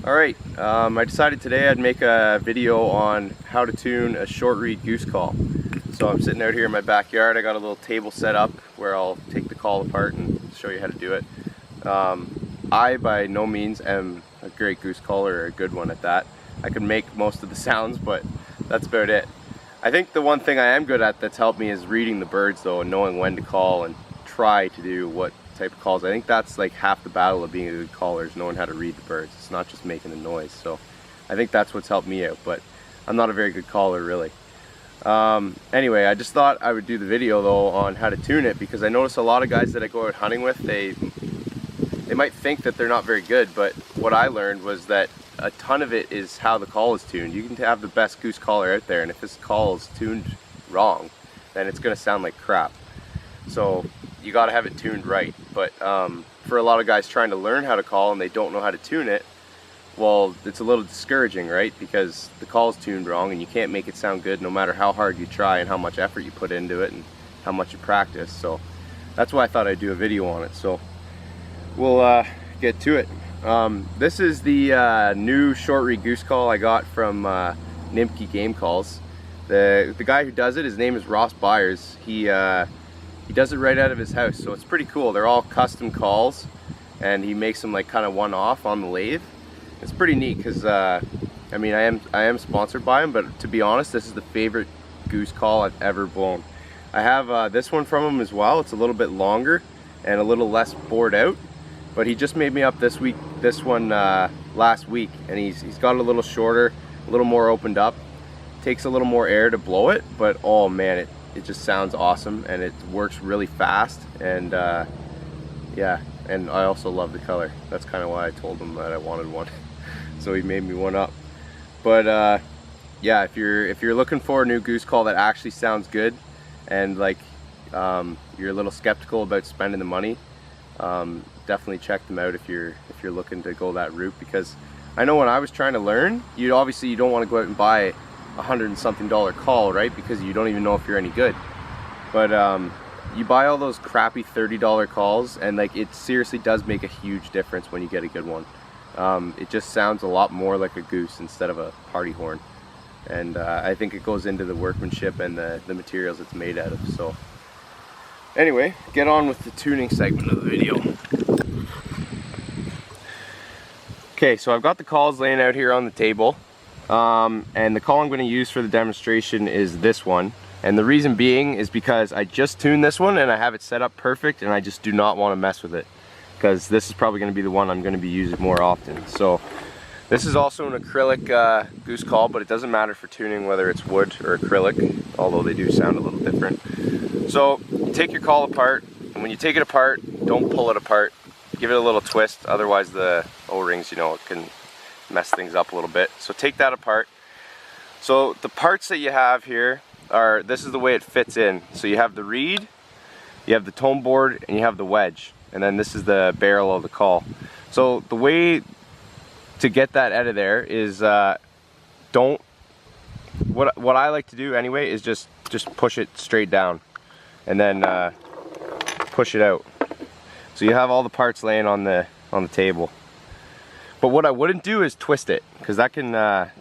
Alright, I decided today I'd make a video on how to tune a short reed goose call. So I'm sitting out here in my backyard. I got a little table set up where I'll take the call apart and show you how to do it. I by no means am a great goose caller, or a good one at that. I can make most of the sounds, but that's about it. I think the one thing I am good at that's helped me is reading the birds though, and knowing when to call and try to do what type of calls. I think that's like half the battle of being a good caller, is knowing how to read the birds. It's not just making a noise. So I think that's what's helped me out, but I'm not a very good caller really. Anyway, I just thought I would do the video though on how to tune it, because I notice a lot of guys that I go out hunting with, they might think that they're not very good, but what I learned was that a ton of it is how the call is tuned. You can have the best goose caller out there, and if this call is tuned wrong, then it's going to sound like crap. So you got to have it tuned right. But for a lot of guys trying to learn how to call and they don't know how to tune it, well, it's a little discouraging, right? Because the call is tuned wrong and you can't make it sound good no matter how hard you try and how much effort you put into it and how much you practice. So that's why I thought I'd do a video on it. So we'll get to it. This is the new short reed goose call I got from Nimke Game Calls. The guy who does it, his name is Ross Byers. He does it right out of his house, so it's pretty cool. They're all custom calls, and he makes them like kind of one-off on the lathe. It's pretty neat because I mean, I am sponsored by him, but to be honest, this is the favorite goose call I've ever blown. I have this one from him as well. It's a little bit longer and a little less bored out, but he just made me up this one last week, and he's got it a little shorter, a little more opened up. Takes a little more air to blow it, but oh man, it just sounds awesome, and it works really fast. And yeah, and I also love the color. That's kind of why I told him that I wanted one. So he made me one up. But yeah, if you're looking for a new goose call that actually sounds good, and like you're a little skeptical about spending the money, definitely check them out if you're looking to go that route. Because I know when I was trying to learn, you don't want to go out and buy $100 and something call, right? Because you don't even know if you're any good. But you buy all those crappy $30 calls, and like it seriously does make a huge difference when you get a good one. It just sounds a lot more like a goose instead of a party horn, and I think it goes into the workmanship and the materials it's made out of. So anyway, get on with the tuning segment of the video. Okay, so I've got the calls laying out here on the table. And the call I'm going to use for the demonstration is this one, and the reason being is because I just tuned this one and I have it set up perfect, and I just do not want to mess with it, because this is probably going to be the one I'm going to be using more often. So this is also an acrylic goose call, but it doesn't matter for tuning whether it's wood or acrylic, although they do sound a little different. So you take your call apart, and when you take it apart, don't pull it apart, give it a little twist, otherwise the O-rings, you know, it can mess things up a little bit. So take that apart. So the parts that you have here are, this is the way it fits in. So you have the reed, you have the tone board, and you have the wedge, and then this is the barrel of the call. So the way to get that out of there is what I like to do anyway is just push it straight down and then push it out. So you have all the parts laying on the table. But what I wouldn't do is twist it, because that can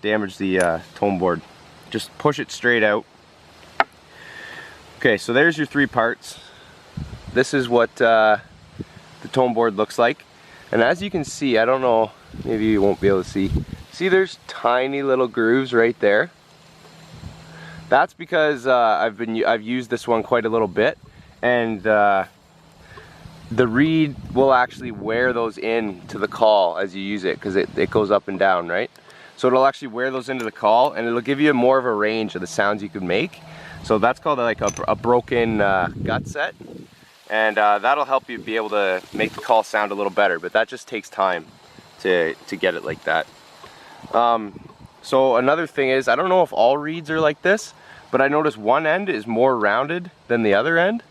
damage the tone board. Just push it straight out. Okay, so there's your three parts. This is what the tone board looks like. And as you can see, I don't know, maybe you won't be able to see. See, there's tiny little grooves right there. That's because I've used this one quite a little bit, and the reed will actually wear those into the call as you use it, because it goes up and down, right? So it'll actually wear those into the call, and it'll give you more of a range of the sounds you can make. So that's called like a broken gut set, and that'll help you be able to make the call sound a little better, but that just takes time to get it like that. So another thing is, I don't know if all reeds are like this, but I notice one end is more rounded than the other end.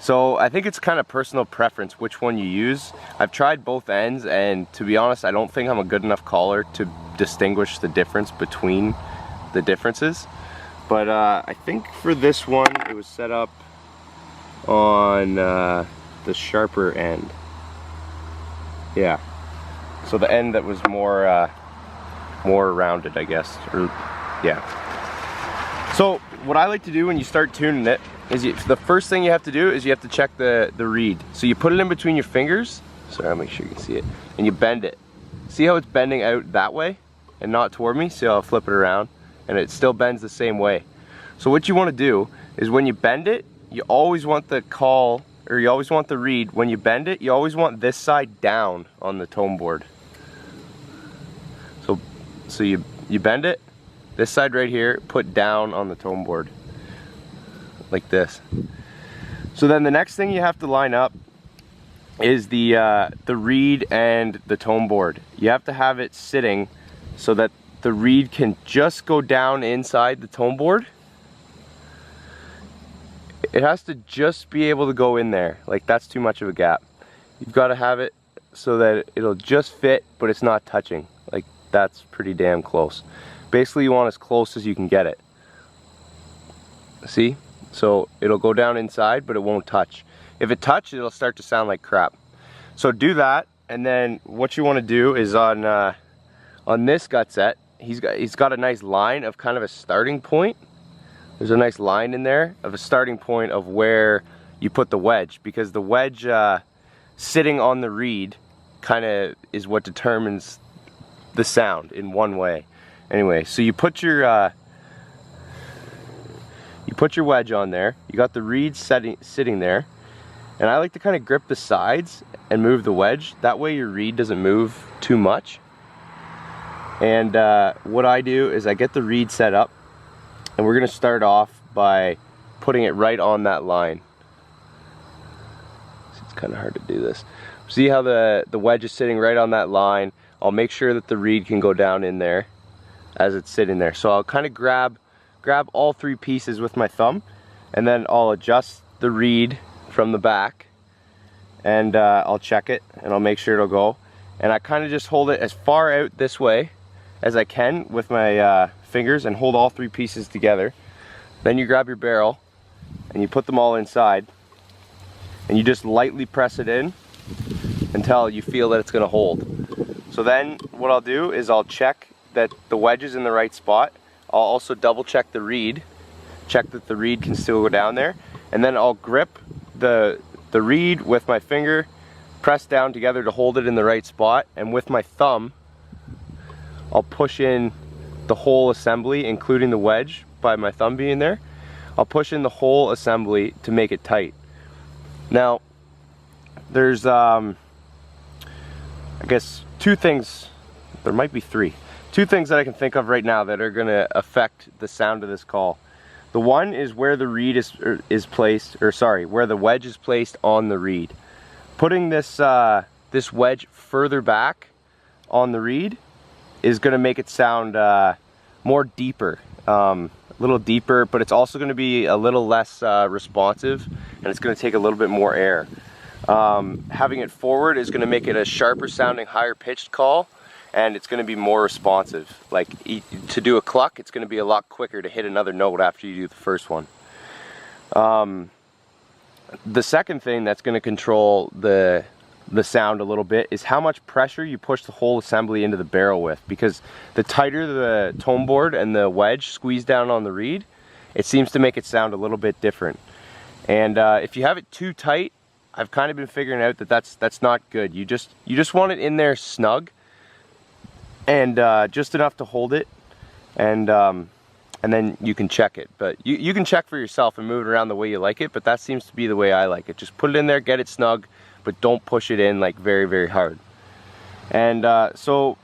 So I think it's kind of personal preference which one you use. I've tried both ends, and to be honest, I don't think I'm a good enough caller to distinguish the difference between the differences. But I think for this one, it was set up on the sharper end. Yeah. So the end that was more more rounded, I guess, or yeah. So what I like to do when you start tuning it is the first thing you have to do is you have to check the reed. So you put it in between your fingers. Sorry, I'll make sure you can see it. And you bend it. See how it's bending out that way and not toward me? See how I'll flip it around and it still bends the same way. So what you want to do is when you bend it, you always want the call, or you always want the reed, when you bend it, you always want this side down on the tone board. So you bend it, this side right here, put down on the tone board, like this. So then the next thing you have to line up is the reed and the tone board. You have to have it sitting so that the reed can just go down inside the tone board. It has to just be able to go in there. Like, that's too much of a gap. You've got to have it so that it'll just fit, but it's not touching. Like, that's pretty damn close. Basically, you want as close as you can get it. See? So it'll go down inside, but it won't touch. If it touches, it'll start to sound like crap. So do that, and then what you want to do is on this gut set, he's got a nice line of kind of a starting point. There's a nice line in there of a starting point of where you put the wedge, because the wedge sitting on the reed kind of is what determines the sound in one way. Anyway, so you put your wedge on there. You got the reed sitting there. And I like to kind of grip the sides and move the wedge. That way your reed doesn't move too much. And what I do is I get the reed set up, and we're gonna start off by putting it right on that line. It's kind of hard to do this. See how the wedge is sitting right on that line? I'll make sure that the reed can go down in there as it's sitting there. So I'll kind of grab all three pieces with my thumb, and then I'll adjust the reed from the back, and I'll check it, and I'll make sure it'll go. And I kind of just hold it as far out this way as I can with my fingers, and hold all three pieces together. Then you grab your barrel and you put them all inside, and you just lightly press it in until you feel that it's going to hold. So then what I'll do is I'll check that the wedge is in the right spot. I'll also double check the reed, check that the reed can still go down there, and then I'll grip the reed with my finger, press down together to hold it in the right spot, and with my thumb I'll push in the whole assembly, including the wedge, by my thumb being there. I'll push in the whole assembly to make it tight. Now there's I guess two things, there might be three. Two things that I can think of right now that are going to affect the sound of this call. The one is where the reed is placed, or sorry, where the wedge is placed on the reed. Putting this this wedge further back on the reed is going to make it sound more deeper, a little deeper, but it's also going to be a little less responsive, and it's going to take a little bit more air. Having it forward is going to make it a sharper sounding, higher pitched call, and it's going to be more responsive. Like, to do a cluck, it's going to be a lot quicker to hit another note after you do the first one. The second thing that's going to control the sound a little bit is how much pressure you push the whole assembly into the barrel with, because the tighter the tone board and the wedge squeeze down on the reed, it seems to make it sound a little bit different. And if you have it too tight, I've kind of been figuring out that that's not good. You just want it in there snug, and just enough to hold it, and then you can check it. But you can check for yourself and move it around the way you like it, but that seems to be the way I like it. Just put it in there, get it snug, but don't push it in like very, very hard. And so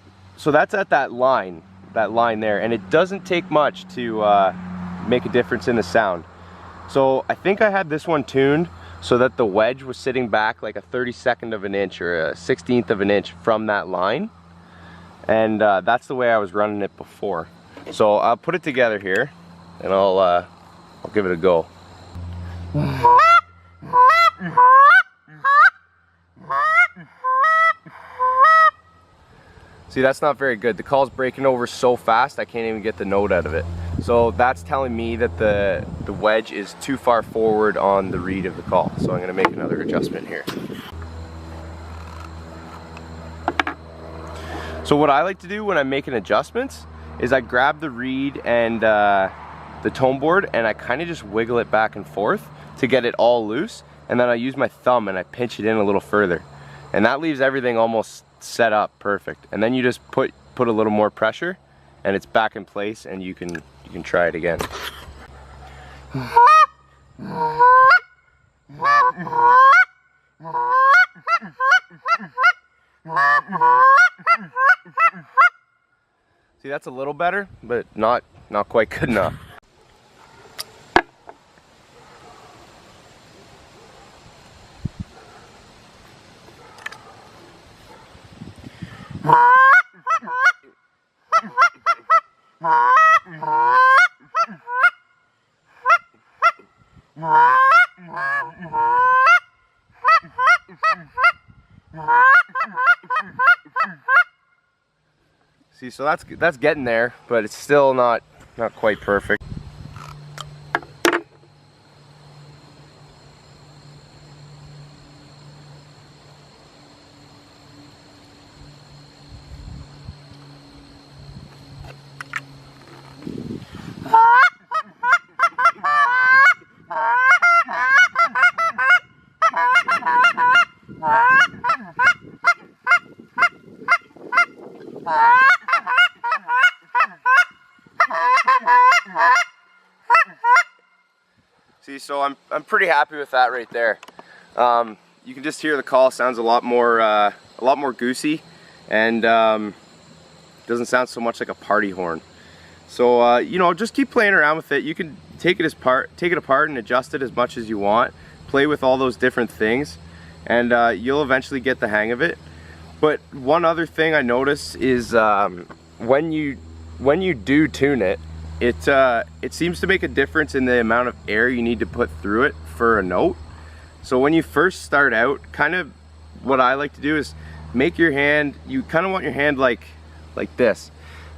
that's at that line there, and it doesn't take much to make a difference in the sound. So I think I had this one tuned so that the wedge was sitting back like a 32nd of an inch or a 16th of an inch from that line. And that's the way I was running it before. So I'll put it together here, and I'll give it a go. See, that's not very good. The call's breaking over so fast I can't even get the note out of it. So that's telling me that the wedge is too far forward on the reed of the call. So I'm going to make another adjustment here. So what I like to do when I'm making adjustments is I grab the reed and the tone board and I kind of just wiggle it back and forth to get it all loose, and then I use my thumb and I pinch it in a little further, and that leaves everything almost set up perfect. And then you just put a little more pressure and it's back in place, and you can try it again. See, that's a little better, but not quite good enough. See, so that's getting there, but it's still not quite perfect. See, so I'm pretty happy with that right there. You can just hear the call sounds a lot more goosey, and doesn't sound so much like a party horn. So you know, just keep playing around with it. You can take it apart and adjust it as much as you want. Play with all those different things, and you'll eventually get the hang of it. But one other thing I notice is when you do tune it, it seems to make a difference in the amount of air you need to put through it for a note. So when you first start out, kind of what I like to do is make your hand, you kind of want your hand like this.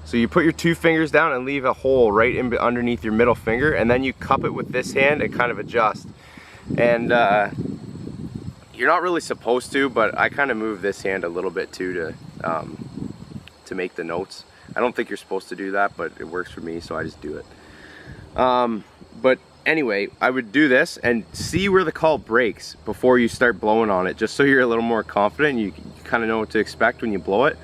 So you put your two fingers down and leave a hole right underneath your middle finger, and then you cup it with this hand and kind of adjust. And you're not really supposed to, but I kind of move this hand a little bit too to make the notes. I don't think you're supposed to do that, but it works for me, so I just do it. But anyway, I would do this and see where the call breaks before you start blowing on it, just so you're a little more confident and you kind of know what to expect when you blow it.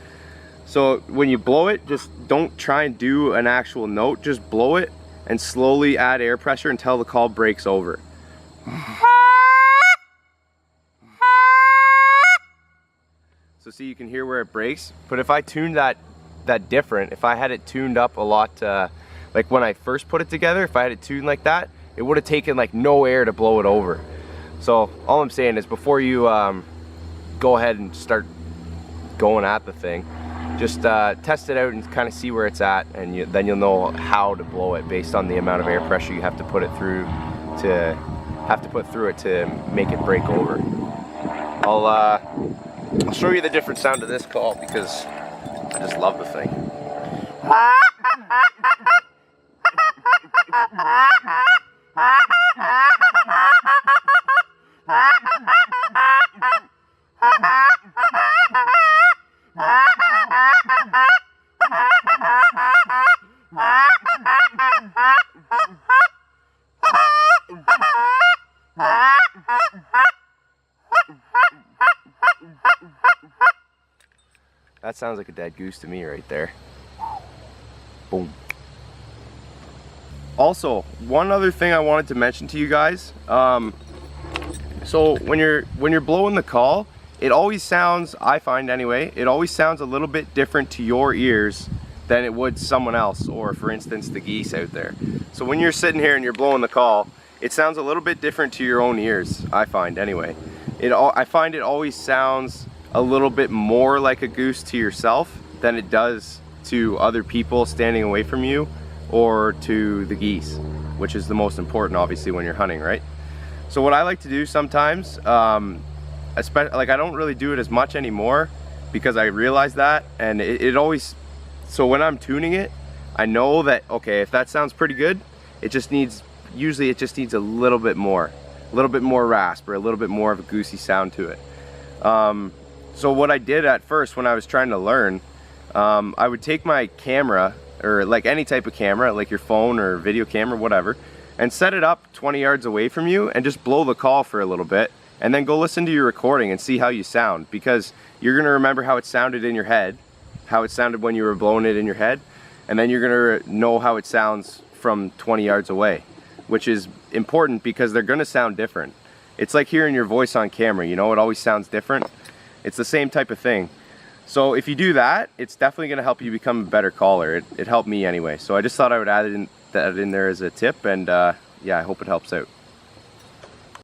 So when you blow it, just don't try and do an actual note, just blow it and slowly add air pressure until the call breaks over. So see, you can hear where it breaks, but if I tuned that different, if I had it tuned up a lot, like when I first put it together, if I had it tuned like that, it would have taken like no air to blow it over. So all I'm saying is, before you go ahead and start going at the thing, just test it out and kind of see where it's at, and then you'll know how to blow it based on the amount of air pressure you have to put through it to make it break over. I'll show you the different sound of this call because I just love the thing. That sounds like a dead goose to me right there. Boom. Also, one other thing I wanted to mention to you guys. So when you're blowing the call, it always sounds, I find anyway, it always sounds a little bit different to your ears than it would someone else, or for instance the geese out there. So when you're sitting here and you're blowing the call, it sounds a little bit different to your own ears, I find anyway. I find it always sounds a little bit more like a goose to yourself than it does to other people standing away from you, or to the geese, which is the most important obviously when you're hunting, right? So what I like to do sometimes, especially, like, I don't really do it as much anymore because I realize that, and it always, so when I'm tuning it, I know that, okay, if that sounds pretty good, usually it just needs a little bit more rasp, or a little bit more of a goosey sound to it. So what I did at first when I was trying to learn, I would take my camera, or like any type of camera, like your phone or video camera, whatever, and set it up 20 yards away from you and just blow the call for a little bit, and then go listen to your recording and see how you sound, because you're going to remember how it sounded in your head, how it sounded when you were blowing it in your head, and then you're going to know how it sounds from 20 yards away, which is important because they're going to sound different. It's like hearing your voice on camera, you know, it always sounds different. It's the same type of thing. So if you do that, it's definitely going to help you become a better caller. It helped me anyway. So I just thought I would add that in there as a tip, and yeah, I hope it helps out.